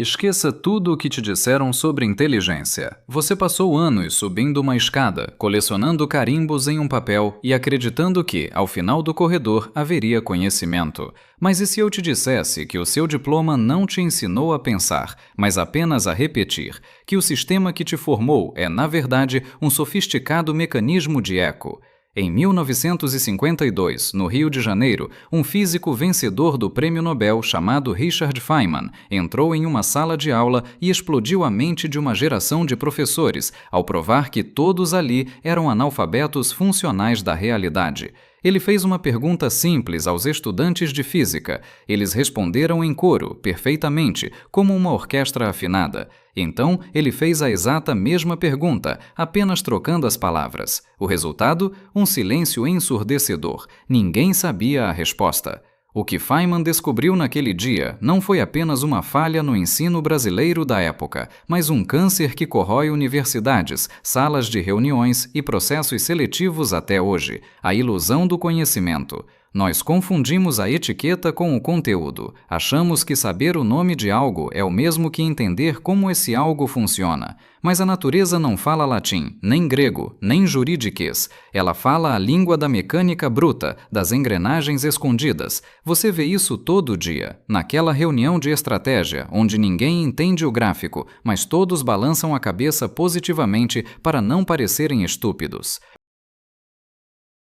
Esqueça tudo o que te disseram sobre inteligência. Você passou anos subindo uma escada, colecionando carimbos em um papel e acreditando que, ao final do corredor, haveria conhecimento. Mas e se eu te dissesse que o seu diploma não te ensinou a pensar, mas apenas a repetir? Que o sistema que te formou é, na verdade, um sofisticado mecanismo de eco? Em 1952, no Rio de Janeiro, um físico vencedor do Prêmio Nobel chamado Richard Feynman entrou em uma sala de aula e explodiu a mente de uma geração de professores ao provar que todos ali eram analfabetos funcionais da realidade. Ele fez uma pergunta simples aos estudantes de física. Eles responderam em coro, perfeitamente, como uma orquestra afinada. Então, ele fez a exata mesma pergunta, apenas trocando as palavras. O resultado? Um silêncio ensurdecedor. Ninguém sabia a resposta. O que Feynman descobriu naquele dia não foi apenas uma falha no ensino brasileiro da época, mas um câncer que corrói universidades, salas de reuniões e processos seletivos até hoje: a ilusão do conhecimento. Nós confundimos a etiqueta com o conteúdo. Achamos que saber o nome de algo é o mesmo que entender como esse algo funciona. Mas a natureza não fala latim, nem grego, nem juridiquês. Ela fala a língua da mecânica bruta, das engrenagens escondidas. Você vê isso todo dia, naquela reunião de estratégia, onde ninguém entende o gráfico, mas todos balançam a cabeça positivamente para não parecerem estúpidos.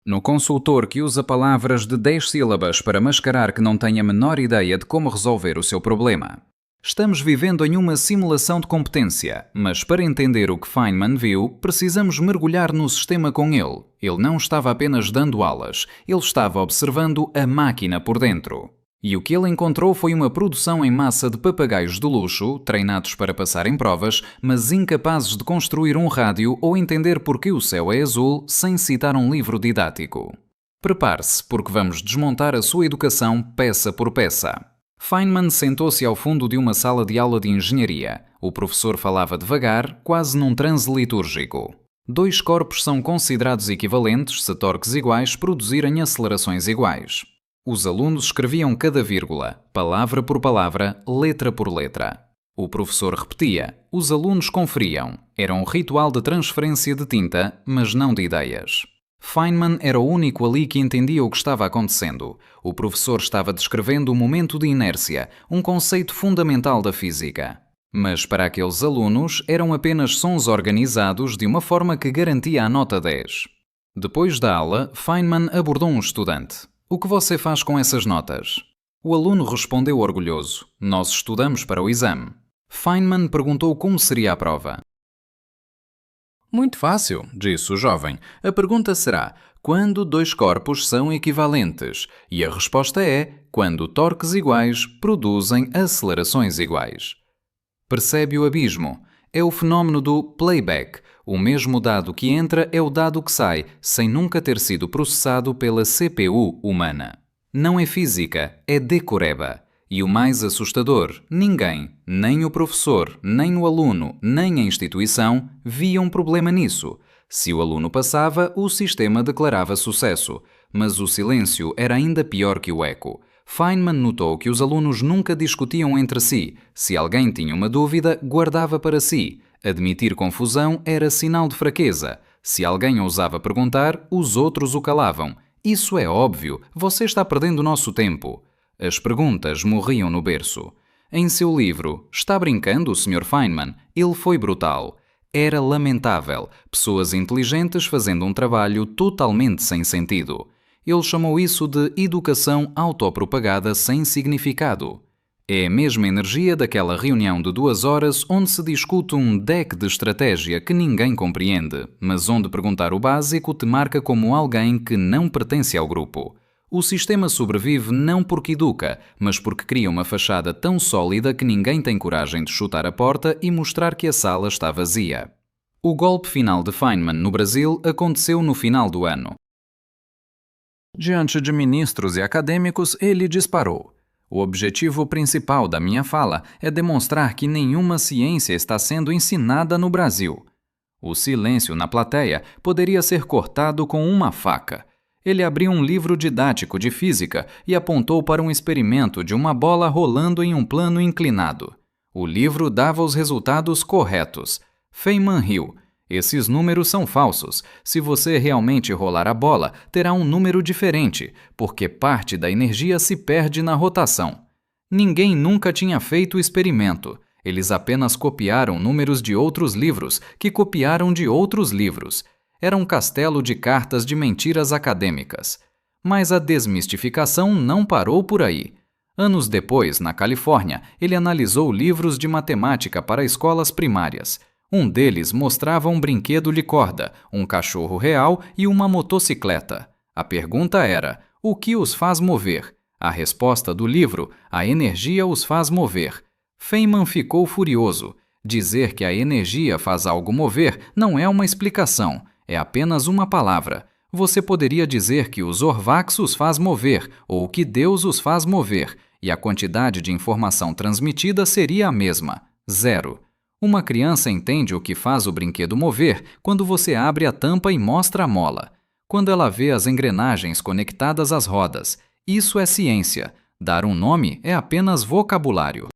No consultor que usa palavras de 10 sílabas para mascarar que não tem a menor ideia de como resolver o seu problema. Estamos vivendo em uma simulação de competência, mas para entender o que Feynman viu, precisamos mergulhar no sistema com ele. Ele não estava apenas dando aulas, ele estava observando a máquina por dentro. E o que ele encontrou foi uma produção em massa de papagaios de luxo, treinados para passar em provas, mas incapazes de construir um rádio ou entender por que o céu é azul sem citar um livro didático. Prepare-se, porque vamos desmontar a sua educação peça por peça. Feynman sentou-se ao fundo de uma sala de aula de engenharia. O professor falava devagar, quase num transe litúrgico. Dois corpos são considerados equivalentes se torques iguais produzirem acelerações iguais. Os alunos escreviam cada vírgula, palavra por palavra, letra por letra. O professor repetia, os alunos conferiam. Era um ritual de transferência de tinta, mas não de ideias. Feynman era o único ali que entendia o que estava acontecendo. O professor estava descrevendo o momento de inércia, um conceito fundamental da física. Mas para aqueles alunos eram apenas sons organizados de uma forma que garantia a nota 10. Depois da aula, Feynman abordou um estudante. O que você faz com essas notas? O aluno respondeu orgulhoso. Nós estudamos para o exame. Feynman perguntou como seria a prova. Muito fácil, disse o jovem. A pergunta será, quando dois corpos são equivalentes? E a resposta é, quando torques iguais produzem acelerações iguais. Percebe o abismo? É o fenómeno do playback. O mesmo dado que entra é o dado que sai, sem nunca ter sido processado pela CPU humana. Não é física, é decoreba. E o mais assustador, ninguém, nem o professor, nem o aluno, nem a instituição, via um problema nisso. Se o aluno passava, o sistema declarava sucesso. Mas o silêncio era ainda pior que o eco. Feynman notou que os alunos nunca discutiam entre si. Se alguém tinha uma dúvida, guardava para si. Admitir confusão era sinal de fraqueza. Se alguém ousava perguntar, os outros o calavam. Isso é óbvio, você está perdendo o nosso tempo. As perguntas morriam no berço. Em seu livro, Está brincando, Sr. Feynman? Ele foi brutal. Era lamentável, pessoas inteligentes fazendo um trabalho totalmente sem sentido. Ele chamou isso de educação autopropagada sem significado. É a mesma energia daquela reunião de 2 horas onde se discute um deck de estratégia que ninguém compreende, mas onde perguntar o básico te marca como alguém que não pertence ao grupo. O sistema sobrevive não porque educa, mas porque cria uma fachada tão sólida que ninguém tem coragem de chutar a porta e mostrar que a sala está vazia. O golpe final de Feynman no Brasil aconteceu no final do ano. Diante de ministros e acadêmicos, ele disparou. O objetivo principal da minha fala é demonstrar que nenhuma ciência está sendo ensinada no Brasil. O silêncio na plateia poderia ser cortado com uma faca. Ele abriu um livro didático de física e apontou para um experimento de uma bola rolando em um plano inclinado. O livro dava os resultados corretos. Feynman riu. Esses números são falsos. Se você realmente rolar a bola, terá um número diferente, porque parte da energia se perde na rotação. Ninguém nunca tinha feito o experimento. Eles apenas copiaram números de outros livros, que copiaram de outros livros. Era um castelo de cartas de mentiras acadêmicas. Mas a desmistificação não parou por aí. Anos depois, na Califórnia, ele analisou livros de matemática para escolas primárias. Um deles mostrava um brinquedo de corda, um cachorro real e uma motocicleta. A pergunta era: o que os faz mover? A resposta do livro: a energia os faz mover. Feynman ficou furioso. Dizer que a energia faz algo mover não é uma explicação, é apenas uma palavra. Você poderia dizer que os Orvax os faz mover ou que Deus os faz mover, e a quantidade de informação transmitida seria a mesma: 0. Uma criança entende o que faz o brinquedo mover quando você abre a tampa e mostra a mola. Quando ela vê as engrenagens conectadas às rodas. Isso é ciência. Dar um nome é apenas vocabulário.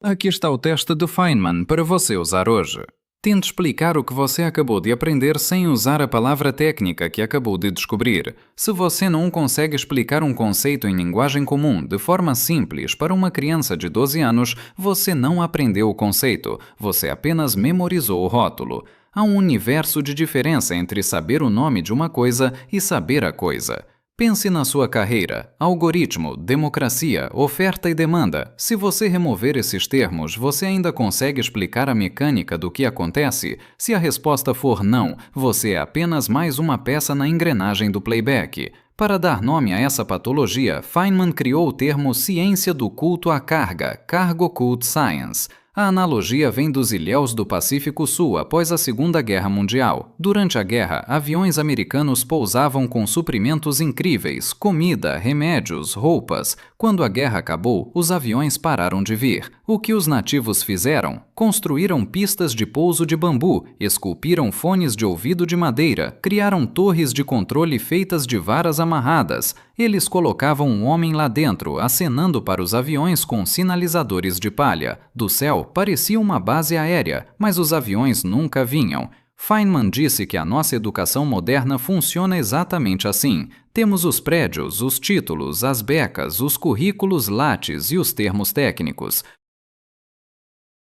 Aqui está o teste de Feynman para você usar hoje. Tente explicar o que você acabou de aprender sem usar a palavra técnica que acabou de descobrir. Se você não consegue explicar um conceito em linguagem comum de forma simples para uma criança de 12 anos, você não aprendeu o conceito, você apenas memorizou o rótulo. Há um universo de diferença entre saber o nome de uma coisa e saber a coisa. Pense na sua carreira, algoritmo, democracia, oferta e demanda. Se você remover esses termos, você ainda consegue explicar a mecânica do que acontece? Se a resposta for não, você é apenas mais uma peça na engrenagem do playback. Para dar nome a essa patologia, Feynman criou o termo ciência do culto à carga, Cargo Cult Science. A analogia vem dos ilhéus do Pacífico Sul após a Segunda Guerra Mundial. Durante a guerra, aviões americanos pousavam com suprimentos incríveis, comida, remédios, roupas. Quando a guerra acabou, os aviões pararam de vir. O que os nativos fizeram? Construíram pistas de pouso de bambu, esculpiram fones de ouvido de madeira, criaram torres de controle feitas de varas amarradas. Eles colocavam um homem lá dentro, acenando para os aviões com sinalizadores de palha. Do céu, parecia uma base aérea, mas os aviões nunca vinham. Feynman disse que a nossa educação moderna funciona exatamente assim. Temos os prédios, os títulos, as becas, os currículos lattes e os termos técnicos.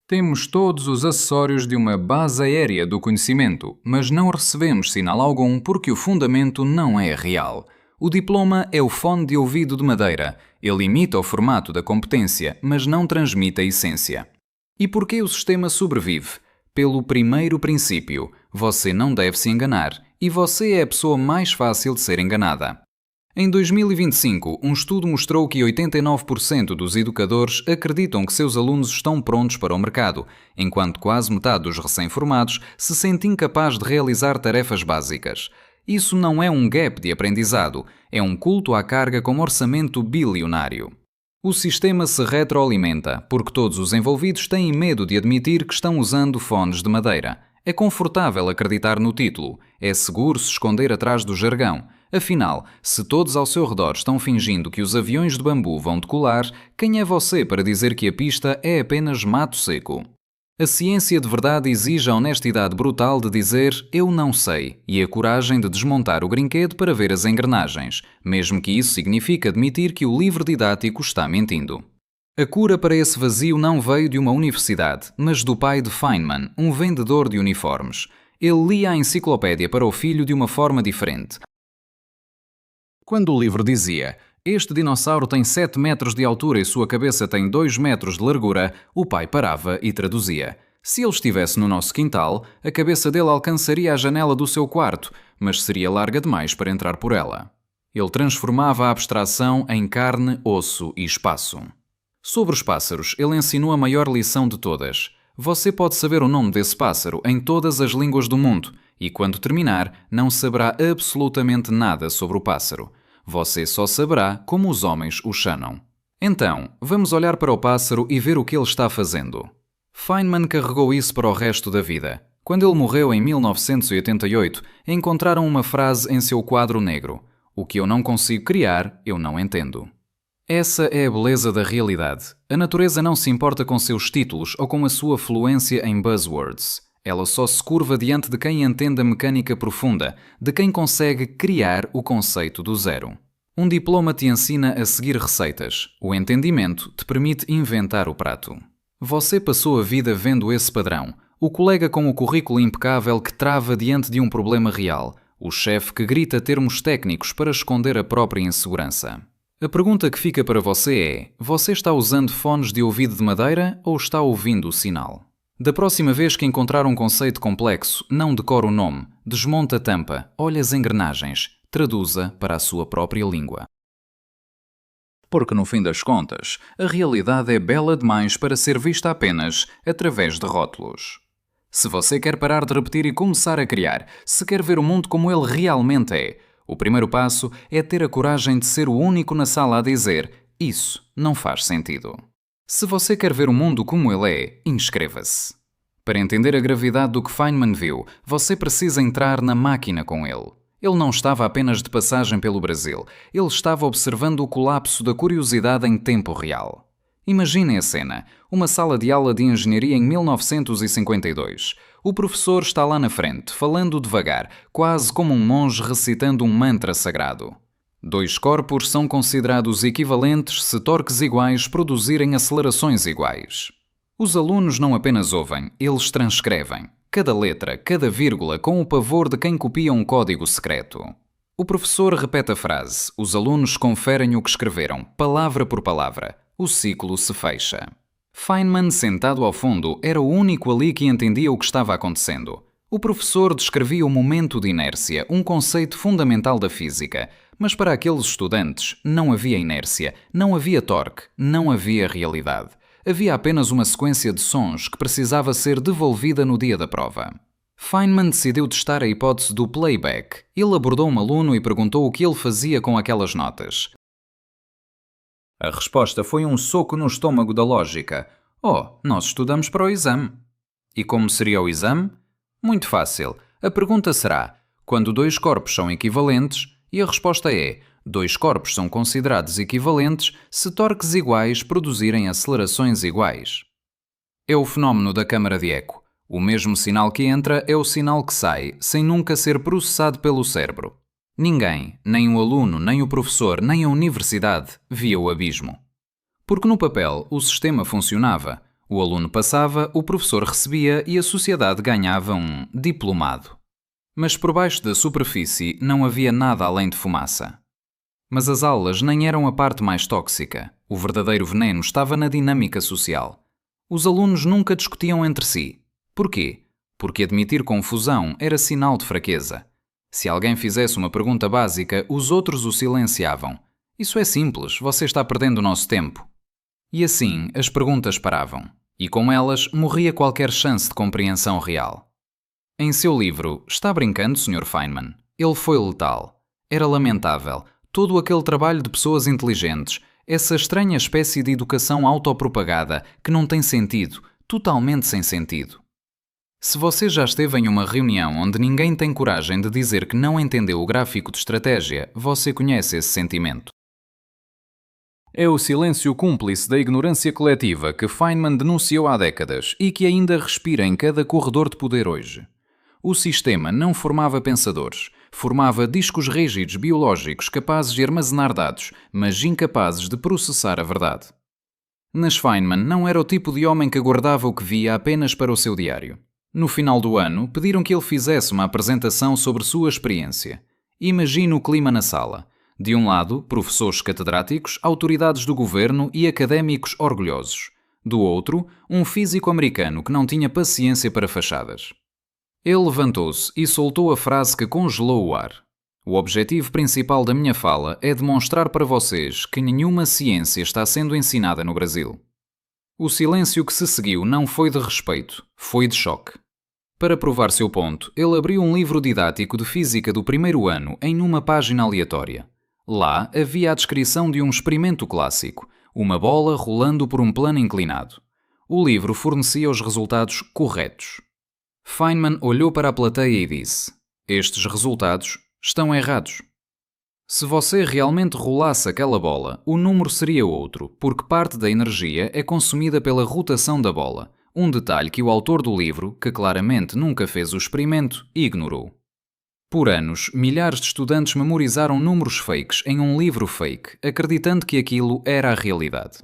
Temos todos os acessórios de uma base aérea do conhecimento, mas não recebemos sinal algum porque o fundamento não é real. O diploma é o fone de ouvido de madeira. Ele imita o formato da competência, mas não transmite a essência. E por que o sistema sobrevive? Pelo primeiro princípio: você não deve se enganar, e você é a pessoa mais fácil de ser enganada. Em 2025, um estudo mostrou que 89% dos educadores acreditam que seus alunos estão prontos para o mercado, enquanto quase metade dos recém-formados se sente incapaz de realizar tarefas básicas. Isso não é um gap de aprendizado, é um culto à carga com orçamento bilionário. O sistema se retroalimenta, porque todos os envolvidos têm medo de admitir que estão usando fones de madeira. É confortável acreditar no título, é seguro se esconder atrás do jargão. Afinal, se todos ao seu redor estão fingindo que os aviões de bambu vão decolar, quem é você para dizer que a pista é apenas mato seco? A ciência de verdade exige a honestidade brutal de dizer "eu não sei" e a coragem de desmontar o brinquedo para ver as engrenagens, mesmo que isso signifique admitir que o livro didático está mentindo. A cura para esse vazio não veio de uma universidade, mas do pai de Feynman, um vendedor de uniformes. Ele lia a enciclopédia para o filho de uma forma diferente. Quando o livro dizia "este dinossauro tem 7 metros de altura e sua cabeça tem 2 metros de largura", o pai parava e traduzia. Se ele estivesse no nosso quintal, a cabeça dele alcançaria a janela do seu quarto, mas seria larga demais para entrar por ela. Ele transformava a abstração em carne, osso e espaço. Sobre os pássaros, ele ensinou a maior lição de todas. Você pode saber o nome desse pássaro em todas as línguas do mundo, e quando terminar, não saberá absolutamente nada sobre o pássaro. Você só saberá como os homens o chamam. Então, vamos olhar para o pássaro e ver o que ele está fazendo. Feynman carregou isso para o resto da vida. Quando ele morreu em 1988, encontraram uma frase em seu quadro negro: "O que eu não consigo criar, eu não entendo." Essa é a beleza da realidade. A natureza não se importa com seus títulos ou com a sua fluência em buzzwords. Ela só se curva diante de quem entende a mecânica profunda, de quem consegue criar o conceito do zero. Um diploma te ensina a seguir receitas. O entendimento te permite inventar o prato. Você passou a vida vendo esse padrão. O colega com o currículo impecável que trava diante de um problema real. O chefe que grita termos técnicos para esconder a própria insegurança. A pergunta que fica para você é: você está usando fones de ouvido de madeira ou está ouvindo o sinal? Da próxima vez que encontrar um conceito complexo, não decore o nome, desmonta a tampa, olhe as engrenagens, traduza para a sua própria língua. Porque no fim das contas, a realidade é bela demais para ser vista apenas através de rótulos. Se você quer parar de repetir e começar a criar, se quer ver o mundo como ele realmente é, o primeiro passo é ter a coragem de ser o único na sala a dizer: isso não faz sentido. Se você quer ver o mundo como ele é, inscreva-se. Para entender a gravidade do que Feynman viu, você precisa entrar na máquina com ele. Ele não estava apenas de passagem pelo Brasil, ele estava observando o colapso da curiosidade em tempo real. Imaginem a cena, uma sala de aula de engenharia em 1952. O professor está lá na frente, falando devagar, quase como um monge recitando um mantra sagrado. Dois corpos são considerados equivalentes se torques iguais produzirem acelerações iguais. Os alunos não apenas ouvem, eles transcrevem. Cada letra, cada vírgula, com o pavor de quem copia um código secreto. O professor repete a frase, os alunos conferem o que escreveram, palavra por palavra. O ciclo se fecha. Feynman, sentado ao fundo, era o único ali que entendia o que estava acontecendo. O professor descrevia o momento de inércia, um conceito fundamental da física. Mas para aqueles estudantes, não havia inércia, não havia torque, não havia realidade. Havia apenas uma sequência de sons que precisava ser devolvida no dia da prova. Feynman decidiu testar a hipótese do playback. Ele abordou um aluno e perguntou o que ele fazia com aquelas notas. A resposta foi um soco no estômago da lógica. Oh, nós estudamos para o exame. E como seria o exame? Muito fácil. A pergunta será: quando dois corpos são equivalentes? E a resposta é: dois corpos são considerados equivalentes se torques iguais produzirem acelerações iguais. É o fenómeno da câmara de eco. O mesmo sinal que entra é o sinal que sai, sem nunca ser processado pelo cérebro. Ninguém, nem o aluno, nem o professor, nem a universidade, via o abismo. Porque no papel o sistema funcionava. O aluno passava, o professor recebia e a sociedade ganhava um diplomado. Mas por baixo da superfície não havia nada além de fumaça. Mas as aulas nem eram a parte mais tóxica. O verdadeiro veneno estava na dinâmica social. Os alunos nunca discutiam entre si. Porquê? Porque admitir confusão era sinal de fraqueza. Se alguém fizesse uma pergunta básica, os outros o silenciavam. Isso é simples, você está perdendo o nosso tempo. E assim, as perguntas paravam. E com elas, morria qualquer chance de compreensão real. Em seu livro, Está brincando, Sr. Feynman? Ele foi letal. Era lamentável. Todo aquele trabalho de pessoas inteligentes, essa estranha espécie de educação autopropagada que não tem sentido, totalmente sem sentido. Se você já esteve em uma reunião onde ninguém tem coragem de dizer que não entendeu o gráfico de estratégia, você conhece esse sentimento. É o silêncio cúmplice da ignorância coletiva que Feynman denunciou há décadas e que ainda respira em cada corredor de poder hoje. O sistema não formava pensadores, formava discos rígidos biológicos capazes de armazenar dados, mas incapazes de processar a verdade. Nas Feynman não era o tipo de homem que guardava o que via apenas para o seu diário. No final do ano, pediram que ele fizesse uma apresentação sobre sua experiência. Imagine o clima na sala. De um lado, professores catedráticos, autoridades do governo e académicos orgulhosos. Do outro, um físico americano que não tinha paciência para fachadas. Ele levantou-se e soltou a frase que congelou o ar. O objetivo principal da minha fala é demonstrar para vocês que nenhuma ciência está sendo ensinada no Brasil. O silêncio que se seguiu não foi de respeito, foi de choque. Para provar seu ponto, ele abriu um livro didático de física do primeiro ano em uma página aleatória. Lá havia a descrição de um experimento clássico, uma bola rolando por um plano inclinado. O livro fornecia os resultados corretos. Feynman olhou para a plateia e disse: estes resultados estão errados. Se você realmente rolasse aquela bola, o número seria outro, porque parte da energia é consumida pela rotação da bola. Um detalhe que o autor do livro, que claramente nunca fez o experimento, ignorou. Por anos, milhares de estudantes memorizaram números fakes em um livro fake, acreditando que aquilo era a realidade.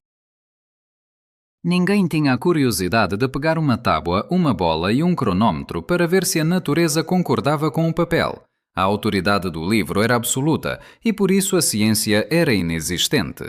Ninguém tinha a curiosidade de pegar uma tábua, uma bola e um cronómetro para ver se a natureza concordava com o papel. A autoridade do livro era absoluta e por isso a ciência era inexistente.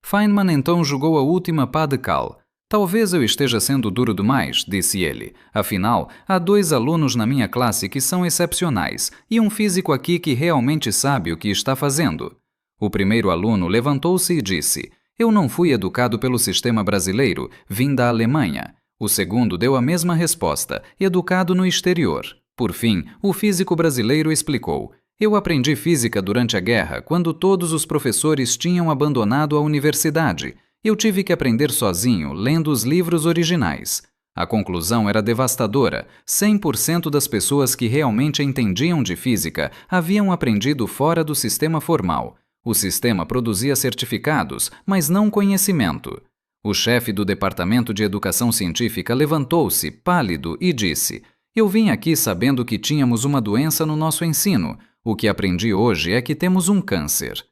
Feynman então jogou a última pá de cal. Talvez eu esteja sendo duro demais, disse ele. Afinal, há 2 alunos na minha classe que são excepcionais e um físico aqui que realmente sabe o que está fazendo. O primeiro aluno levantou-se e disse: Eu não fui educado pelo sistema brasileiro, vim da Alemanha. O segundo deu a mesma resposta, educado no exterior. Por fim, o físico brasileiro explicou: Eu aprendi física durante a guerra, quando todos os professores tinham abandonado a universidade. Eu tive que aprender sozinho, lendo os livros originais. A conclusão era devastadora. 100% das pessoas que realmente entendiam de física haviam aprendido fora do sistema formal. O sistema produzia certificados, mas não conhecimento. O chefe do Departamento de Educação Científica levantou-se, pálido, e disse: Eu vim aqui sabendo que tínhamos uma doença no nosso ensino. O que aprendi hoje é que temos um câncer.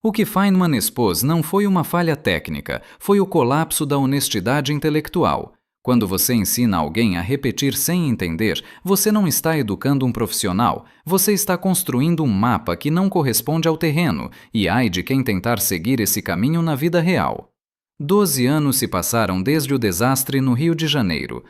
O que Feynman expôs não foi uma falha técnica, foi o colapso da honestidade intelectual. Quando você ensina alguém a repetir sem entender, você não está educando um profissional, você está construindo um mapa que não corresponde ao terreno, e ai de quem tentar seguir esse caminho na vida real. 12 anos se passaram desde o desastre no Rio de Janeiro.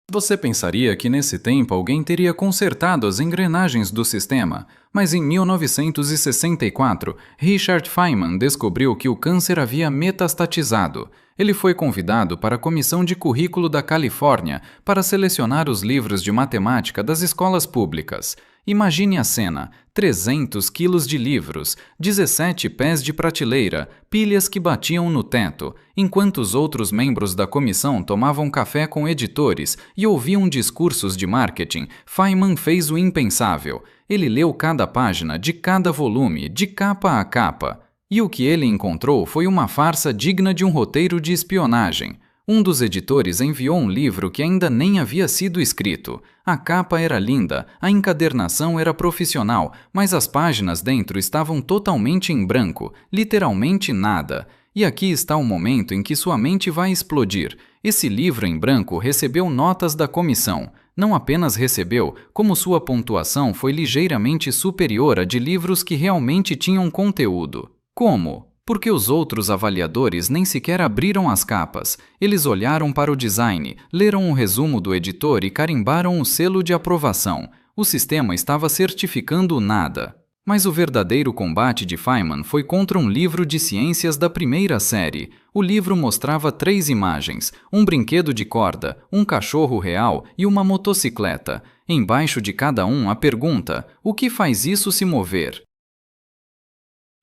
Você pensaria que nesse tempo alguém teria consertado as engrenagens do sistema, mas em 1964, Richard Feynman descobriu que o câncer havia metastatizado. Ele foi convidado para a Comissão de Currículo da Califórnia para selecionar os livros de matemática das escolas públicas. Imagine a cena: 300 quilos de livros, 17 pés de prateleira, pilhas que batiam no teto, enquanto os outros membros da comissão tomavam café com editores e ouviam discursos de marketing. Feynman fez o impensável. Ele leu cada página de cada volume, de capa a capa. E o que ele encontrou foi uma farsa digna de um roteiro de espionagem. Um dos editores enviou um livro que ainda nem havia sido escrito. A capa era linda, a encadernação era profissional, mas as páginas dentro estavam totalmente em branco, literalmente nada. E aqui está o momento em que sua mente vai explodir. Esse livro em branco recebeu notas da comissão. Não apenas recebeu, como sua pontuação foi ligeiramente superior à de livros que realmente tinham conteúdo. Como? Porque os outros avaliadores nem sequer abriram as capas. Eles olharam para o design, leram o resumo do editor e carimbaram o selo de aprovação. O sistema estava certificando nada. Mas o verdadeiro combate de Feynman foi contra um livro de ciências da primeira série. O livro mostrava 3 imagens: um brinquedo de corda, um cachorro real e uma motocicleta. Embaixo de cada um a pergunta: o que faz isso se mover?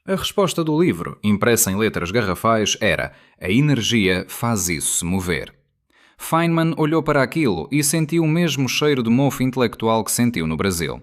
A resposta do livro, impressa em letras garrafais, era: a energia faz isso se mover. Feynman olhou para aquilo e sentiu o mesmo cheiro de mofo intelectual que sentiu no Brasil.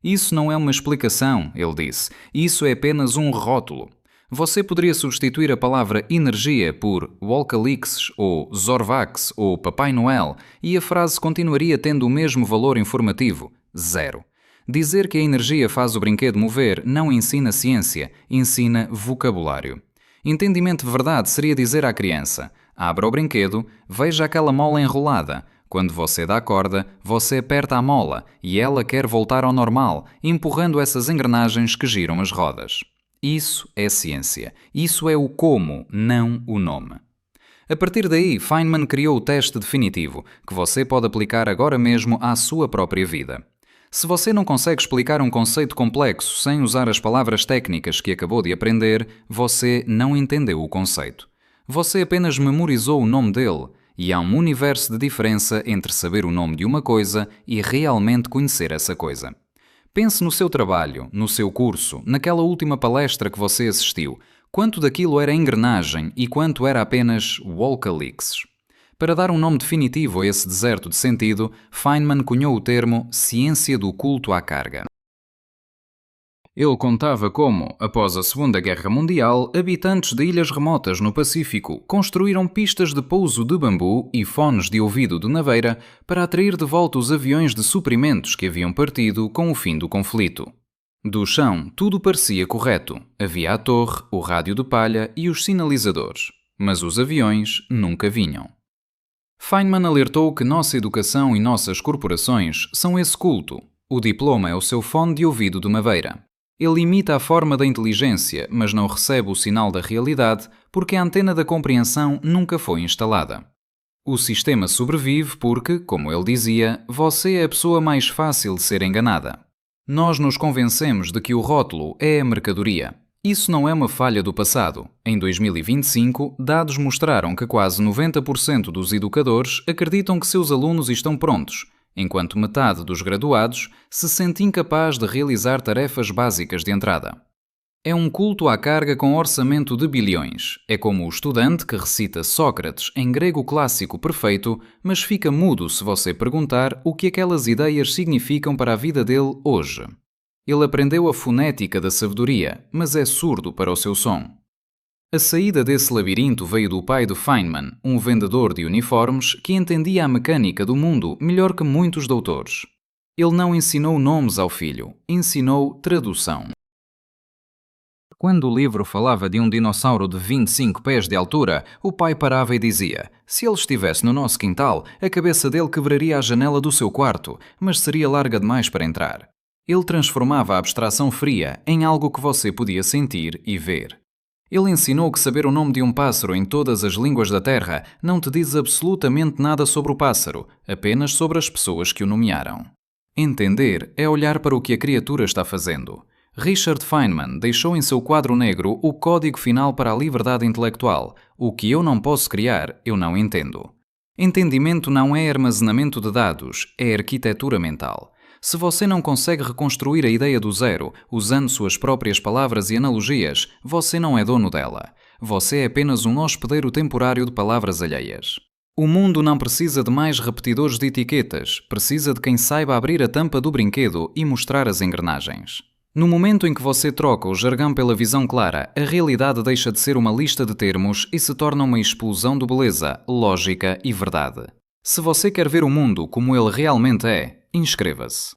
Isso não é uma explicação, ele disse. Isso é apenas um rótulo. Você poderia substituir a palavra energia por Wolcalix ou Zorvax ou Papai Noel e a frase continuaria tendo o mesmo valor informativo: 0. Dizer que a energia faz o brinquedo mover não ensina ciência, ensina vocabulário. Entendimento de verdade seria dizer à criança: abra o brinquedo, veja aquela mola enrolada. Quando você dá corda, você aperta a mola e ela quer voltar ao normal, empurrando essas engrenagens que giram as rodas. Isso é ciência. Isso é o como, não o nome. A partir daí, Feynman criou o teste definitivo, que você pode aplicar agora mesmo à sua própria vida. Se você não consegue explicar um conceito complexo sem usar as palavras técnicas que acabou de aprender, você não entendeu o conceito. Você apenas memorizou o nome dele, e há um universo de diferença entre saber o nome de uma coisa e realmente conhecer essa coisa. Pense no seu trabalho, no seu curso, naquela última palestra que você assistiu. Quanto daquilo era engrenagem e quanto era apenas Wolcalix? Para dar um nome definitivo a esse deserto de sentido, Feynman cunhou o termo ciência do culto à carga. Ele contava como, após a Segunda Guerra Mundial, habitantes de ilhas remotas no Pacífico construíram pistas de pouso de bambu e fones de ouvido de naveira para atrair de volta os aviões de suprimentos que haviam partido com o fim do conflito. Do chão, tudo parecia correto. Havia a torre, o rádio de palha e os sinalizadores. Mas os aviões nunca vinham. Feynman alertou que nossa educação e nossas corporações são esse culto. O diploma é o seu fone de ouvido de madeira. Ele imita a forma da inteligência, mas não recebe o sinal da realidade porque a antena da compreensão nunca foi instalada. O sistema sobrevive porque, como ele dizia, você é a pessoa mais fácil de ser enganada. Nós nos convencemos de que o rótulo é a mercadoria. Isso não é uma falha do passado. Em 2025, dados mostraram que quase 90% dos educadores acreditam que seus alunos estão prontos, enquanto metade dos graduados se sente incapaz de realizar tarefas básicas de entrada. É um culto à carga com orçamento de bilhões. É como o estudante que recita Sócrates em grego clássico perfeito, mas fica mudo se você perguntar o que aquelas ideias significam para a vida dele hoje. Ele aprendeu a fonética da sabedoria, mas é surdo para o seu som. A saída desse labirinto veio do pai de Feynman, um vendedor de uniformes que entendia a mecânica do mundo melhor que muitos doutores. Ele não ensinou nomes ao filho, ensinou tradução. Quando o livro falava de um dinossauro de 25 pés de altura, o pai parava e dizia: se ele estivesse no nosso quintal, a cabeça dele quebraria a janela do seu quarto, mas seria larga demais para entrar. Ele transformava a abstração fria em algo que você podia sentir e ver. Ele ensinou que saber o nome de um pássaro em todas as línguas da Terra não te diz absolutamente nada sobre o pássaro, apenas sobre as pessoas que o nomearam. Entender é olhar para o que a criatura está fazendo. Richard Feynman deixou em seu quadro negro o código final para a liberdade intelectual. O que eu não posso criar, eu não entendo. Entendimento não é armazenamento de dados, é arquitetura mental. Se você não consegue reconstruir a ideia do zero, usando suas próprias palavras e analogias, você não é dono dela. Você é apenas um hospedeiro temporário de palavras alheias. O mundo não precisa de mais repetidores de etiquetas, precisa de quem saiba abrir a tampa do brinquedo e mostrar as engrenagens. No momento em que você troca o jargão pela visão clara, a realidade deixa de ser uma lista de termos e se torna uma explosão de beleza, lógica e verdade. Se você quer ver o mundo como ele realmente é, inscreva-se.